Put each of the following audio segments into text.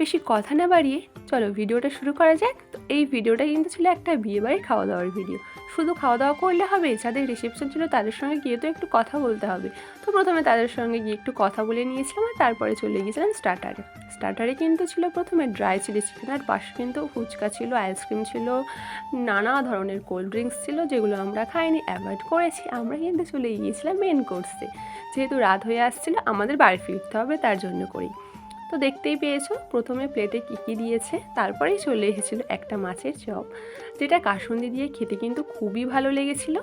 বেশি কথা না বাড়িয়ে চলো ভিডিওটা শুরু করা যাক। তো এই ভিডিওটা কিন্তু ছিল একটা বিয়েবাড়ির খাওয়া দাওয়ার ভিডিও। শুধু খাওয়া দাওয়া করলে হবে? যাদের রিসেপশন ছিল তাদের সঙ্গে গিয়ে তো একটু কথা বলতে হবে। তো প্রথমে তাদের সঙ্গে গিয়ে একটু কথা বলে নিয়েছিলাম, আর তারপরে চলে গিয়েছিলাম স্টার্টারে কিন্তু ছিল প্রথমে ড্রাই চিলি চিকেন, আর পাশে কিন্তু ফুচকা ছিল, আইসক্রিম ছিল, নানা ধরনের কোল্ড ড্রিঙ্কস ছিল, যেগুলো আমরা খাইনি, অ্যাভয়েড করেছি। আমরা কিন্তু চলে গিয়েছিলাম মেন কোর্সে, যেহেতু রাত হয়ে আসছিল আমাদের বাড়ি ফিরতে হবে তার জন্য করেই। তো দেখতেই পেয়েছো প্রথমে প্লেটে কী কী দিয়েছে, তারপরেই চলে এসেছিলো একটা মাছের চপ, যেটা কাসুন্দি দিয়ে খেতে কিন্তু খুবই ভালো লেগেছিল।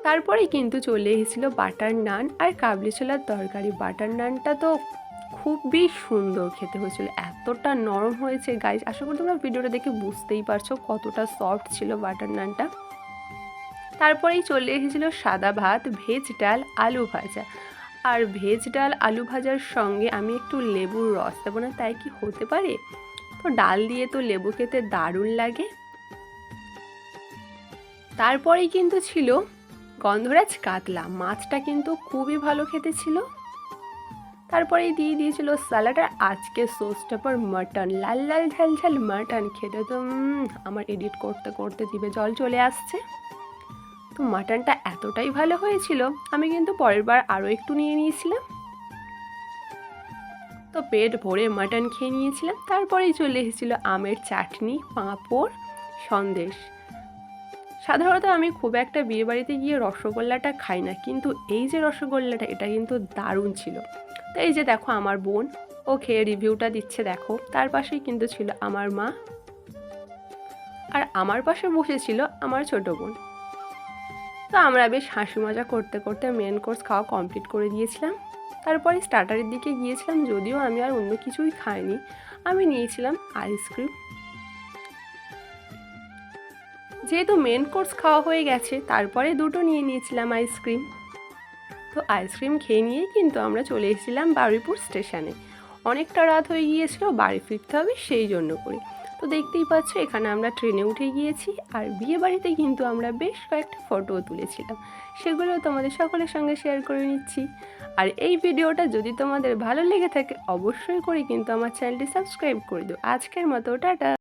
তারপরেই কিন্তু চলে এসেছিলো বাটার নান আর কাবলি ছোলার তরকারি। বাটার নানটা তো খুবই সুন্দর খেতে হয়েছিল, এতটা নরম হয়েছে গাইস, আশা করি তোমরা ভিডিওটা দেখে বুঝতেই পারছো কতটা সফট ছিল বাটার নানটা। তারপরেই চলে এসেছিলো সাদা ভাত, ভেজ ডাল, আলু ভাজা। আর ভেজ ডাল আলু ভাজার সঙ্গে আমি একটু লেবুর রস দেবো না, তাই কি হতে পারে? তো ডাল দিয়ে তো লেবু খেতে দারুণ লাগে। তারপরেই কিন্তু ছিল গন্ধরাজ কাতলা, মাছটা কিন্তু খুবই ভালো খেতে ছিল। তারপরেই দিয়ে দিয়েছিল স্যালাড, আর আজকে সোসটা পর মাটন, লাল লাল ঝাল ঝাল মাটন খেতে তো আমার এডিট করতে করতে জিভে জল চলে আসছে। তো মাটনটা এতটাই ভালো হয়েছিল, আমি কিন্তু পরের বার আরও একটু নিয়ে নিয়েছিলাম। তো পেট ভরে মাটন খেয়ে নিয়েছিলাম। তারপরেই চলে এসেছিলো আমের চাটনি, পাঁপড়, সন্দেশ। সাধারণত আমি খুব একটা বিয়েবাড়িতে গিয়ে রসগোল্লাটা খাই না, কিন্তু এই যে রসগোল্লাটা এটা কিন্তু দারুণ ছিল। তো এই যে দেখো আমার বোন, ও খেয়ে রিভিউটা দিচ্ছে দেখো। তার পাশেই কিন্তু ছিল আমার মা, আর আমার পাশে বসেছিল আমার ছোট বোন। তো আমরা বেশ হাসি মজা করতে করতে মেন কোর্স খাওয়া কমপ্লিট করে দিয়েছিলাম। তারপরে স্টার্টারের দিকে গিয়েছিলাম, যদিও আমি আর অন্য কিছুই খাইনি, আমি নিয়েছিলাম আইসক্রিম। যেহেতু মেন কোর্স খাওয়া হয়ে গেছে, তারপরে দুটো নিয়ে নিয়েছিলাম আইসক্রিম। তো আইসক্রিম খেয়ে নিয়েই কিন্তু আমরা চলে এসেছিলাম বারুইপুর স্টেশনে। অনেকটা রাত হয়ে গিয়েছিল, বাড়ি ফিরতে হবে সেই জন্য করে। তো দেখতেই পাচ্ছ এখানে আমরা ট্রেনে উঠে গিয়েছি, আর বিয়ে বাড়িতে কিন্তু আমরা বেশ কয়েকটা ফটোও তুলেছিলাম, সেগুলো তোমাদের সকলের সঙ্গে শেয়ার করে নিচ্ছি। আর এই ভিডিওটা যদি তোমাদের ভালো লেগে থাকে অবশ্যই করে কিন্তু আমার চ্যানেলটি সাবস্ক্রাইব করে দিও। আজকের মতো টাটা।